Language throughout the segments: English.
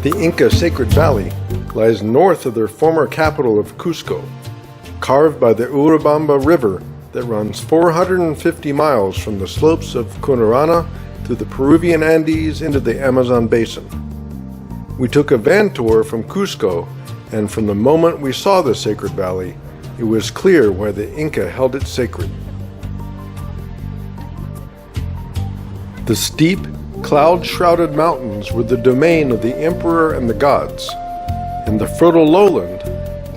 The Inca Sacred Valley lies north of their former capital of Cusco, carved by the Urubamba River that runs 450 miles from the slopes of Cunarana through the Peruvian Andes into the Amazon basin. We took a van tour from Cusco, and from the moment we saw the Sacred Valley, it was clear why the Inca held it sacred. The steep, cloud-shrouded mountains were the domain of the emperor and the gods, and the fertile lowland,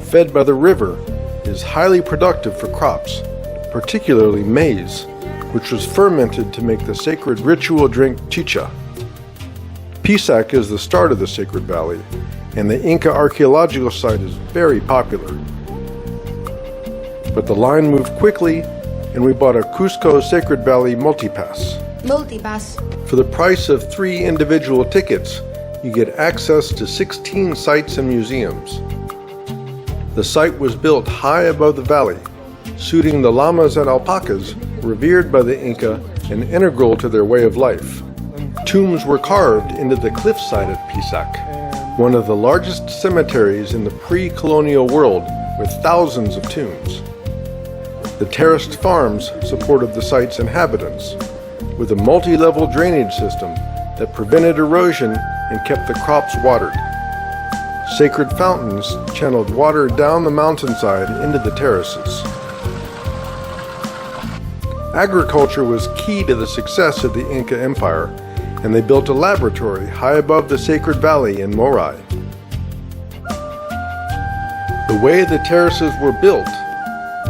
fed by the river, is highly productive for crops, particularly maize, which was fermented to make the sacred ritual drink chicha. Pisac is the start of the Sacred Valley, and the Inca archaeological site is very popular. But the line moved quickly, and we bought a Cusco Sacred Valley multipass. For the price of 3 individual tickets, you get access to 16 sites and museums. The site was built high above the valley, suiting the llamas and alpacas revered by the Inca and integral to their way of life. Tombs were carved into the cliffside at Pisac, one of the largest cemeteries in the pre-colonial world with thousands of tombs. The terraced farms supported the site's inhabitants, with a multi-level drainage system that prevented erosion and kept the crops watered. Sacred fountains channeled water down the mountainside into the terraces. Agriculture was key to the success of the Inca Empire, and they built a laboratory high above the Sacred Valley in Morai. The way the terraces were built,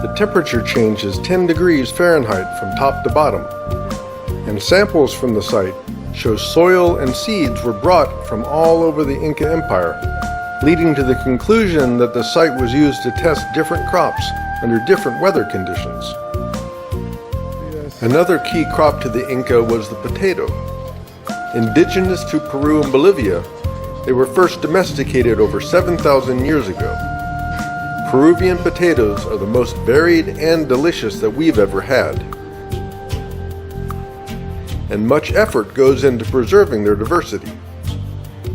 the temperature changes 10 degrees Fahrenheit from top to bottom, and samples from the site show soil and seeds were brought from all over the Inca Empire, leading to the conclusion that the site was used to test different crops under different weather conditions. Another key crop to the Inca was the potato. Indigenous to Peru and Bolivia, they were first domesticated over 7,000 years ago. Peruvian potatoes are the most varied and delicious that we've ever had, and much effort goes into preserving their diversity.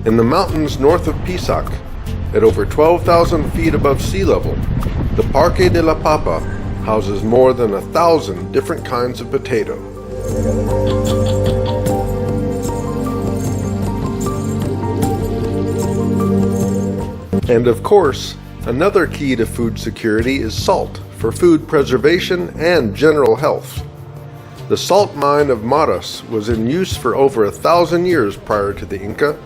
In the mountains north of Pisac, at over 12,000 feet above sea level, the Parque de la Papa houses more than 1,000 different kinds of potato. And of course, another key to food security is salt for food preservation and general health. The salt mine of Maras was in use for over 1,000 years prior to the Inca.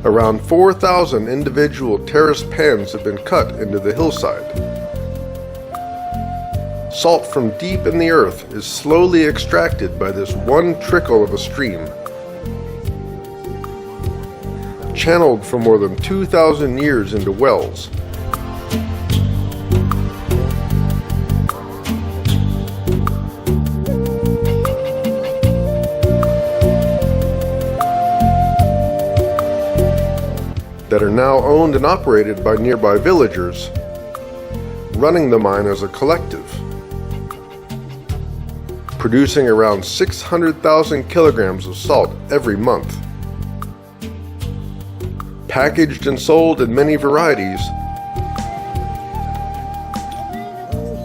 Around 4,000 individual terraced pans have been cut into the hillside. Salt from deep in the earth is slowly extracted by this one trickle of a stream, channeled for more than 2,000 years into wells. That are now owned and operated by nearby villagers, running the mine as a collective, producing around 600,000 kilograms of salt every month. Packaged and sold in many varieties,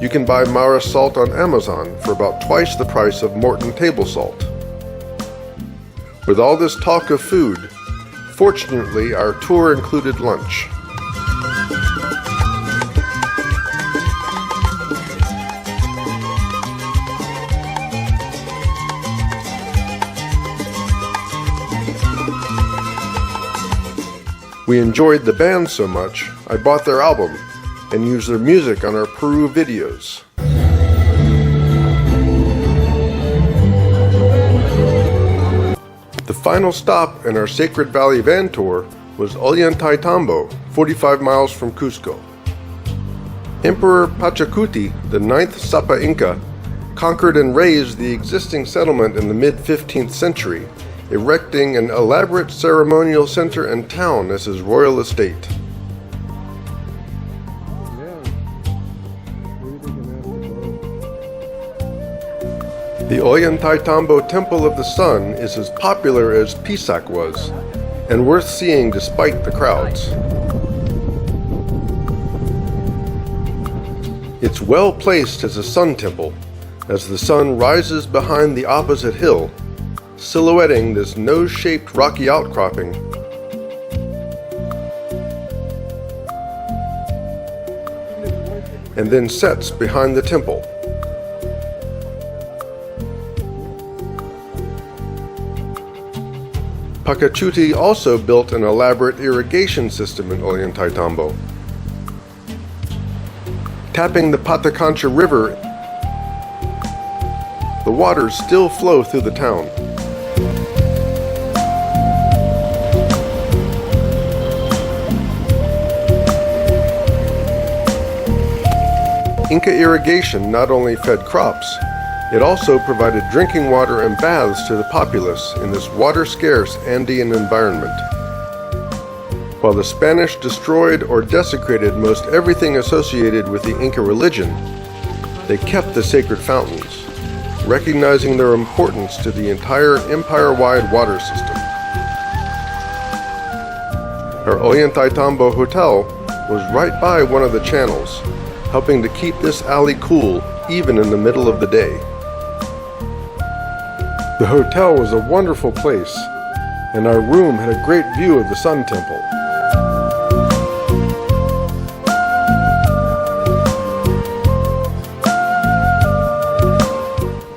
you can buy Maras salt on Amazon for about twice the price of Morton table salt. With all this talk of food, fortunately, our tour included lunch. We enjoyed the band so much, I bought their album and used their music on our Peru videos. The final stop in our Sacred Valley van tour was Ollantaytambo, 45 miles from Cusco. Emperor Pachacuti, the 9th Sapa Inca, conquered and razed the existing settlement in the mid-15th century, erecting an elaborate ceremonial center and town as his royal estate. The Ollantaytambo Temple of the Sun is as popular as Pisac was, and worth seeing despite the crowds. It's well placed as a sun temple, as the sun rises behind the opposite hill, silhouetting this nose-shaped rocky outcropping. And then sets behind the temple. Pachacuti also built an elaborate irrigation system in Ollantaytambo. Tapping the Patacancha River, the waters still flow through the town. Inca irrigation not only fed crops, it also provided drinking water and baths to the populace in this water-scarce Andean environment. While the Spanish destroyed or desecrated most everything associated with the Inca religion, they kept the sacred fountains, recognizing their importance to the entire empire-wide water system. Our Ollantaytambo hotel was right by one of the channels, helping to keep this alley cool even in the middle of the day. The hotel was a wonderful place, and our room had a great view of the Sun Temple.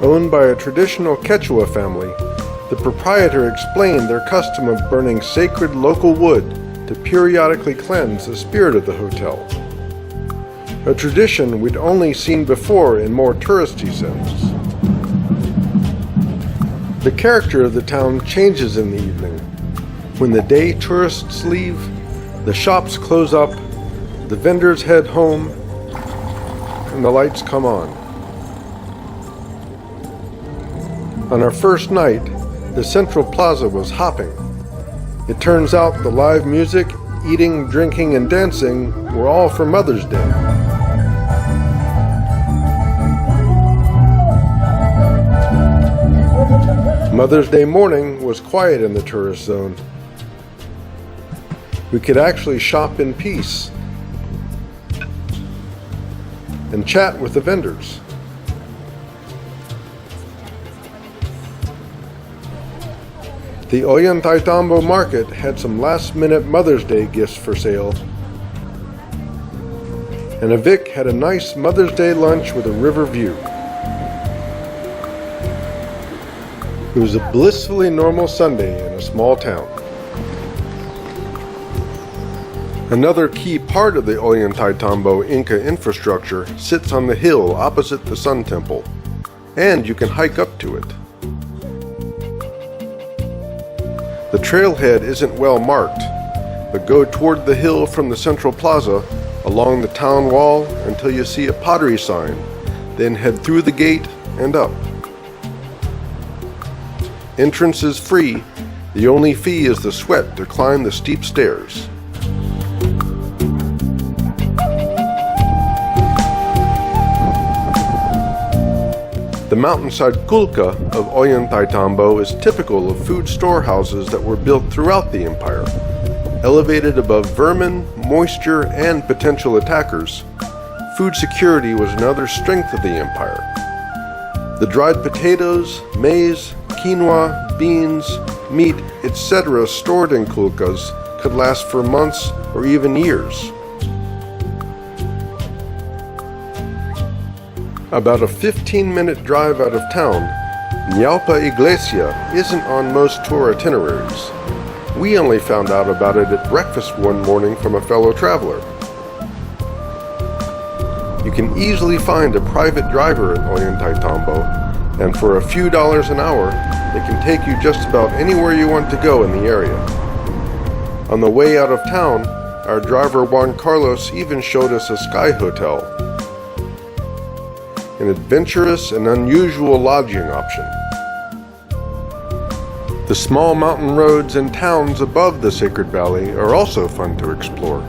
Owned by a traditional Quechua family, the proprietor explained their custom of burning sacred local wood to periodically cleanse the spirit of the hotel. A tradition we'd only seen before in more touristy settings. The character of the town changes in the evening. When the day tourists leave, the shops close up, the vendors head home, and the lights come on. On our first night, the central plaza was hopping. It turns out the live music, eating, drinking, and dancing were all for Mother's Day. Mother's Day morning was quiet in the tourist zone. We could actually shop in peace and chat with the vendors. The Ollantaytambo market had some last-minute Mother's Day gifts for sale, and Avic had a nice Mother's Day lunch with a river view. It was a blissfully normal Sunday in a small town. Another key part of the Ollantaytambo Inca infrastructure sits on the hill opposite the Sun Temple, and you can hike up to it. The trailhead isn't well marked, but go toward the hill from the central plaza, along the town wall until you see a pottery sign, then head through the gate and up. Entrance is free, the only fee is the sweat to climb the steep stairs. The mountainside Qullqa of Ollantaytambo is typical of food storehouses that were built throughout the empire. Elevated above vermin, moisture, and potential attackers, food security was another strength of the empire. The dried potatoes, maize, quinoa, beans, meat, etc. stored in Qullqas could last for months or even years. About a 15-minute drive out of town, Naupa Iglesia isn't on most tour itineraries. We only found out about it at breakfast one morning from a fellow traveler. You can easily find a private driver in Ollantaytambo, and for a few dollars an hour, they can take you just about anywhere you want to go in the area. On the way out of town, our driver Juan Carlos even showed us a sky hotel, an adventurous and unusual lodging option. The small mountain roads and towns above the Sacred Valley are also fun to explore.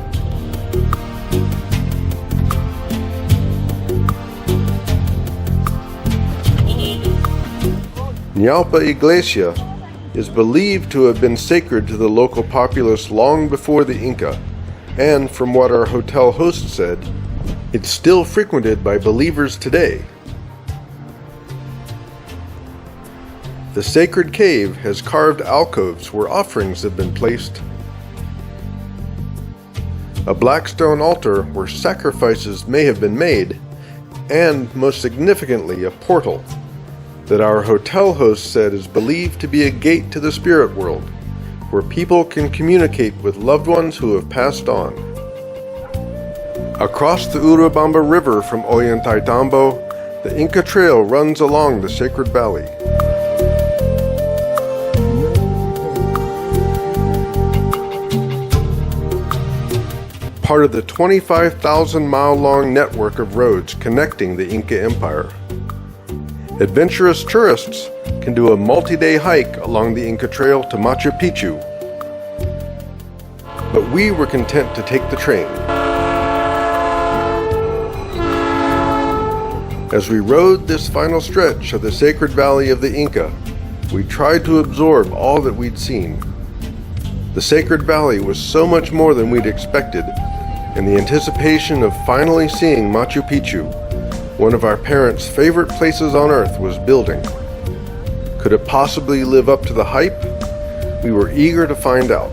Naupa Iglesia is believed to have been sacred to the local populace long before the Inca, and from what our hotel host said, it's still frequented by believers today. The sacred cave has carved alcoves where offerings have been placed, a black stone altar where sacrifices may have been made, and most significantly, a portal that our hotel host said is believed to be a gate to the spirit world, where people can communicate with loved ones who have passed on. Across the Urubamba River from Ollantaytambo, the Inca Trail runs along the Sacred Valley. Part of the 25,000-mile-long network of roads connecting the Inca Empire. Adventurous tourists can do a multi-day hike along the Inca Trail to Machu Picchu, but we were content to take the train. As we rode this final stretch of the Sacred Valley of the Inca, we tried to absorb all that we'd seen. The Sacred Valley was so much more than we'd expected, and the anticipation of finally seeing Machu Picchu, one of our parents' favorite places on earth, was building. Could it possibly live up to the hype? We were eager to find out.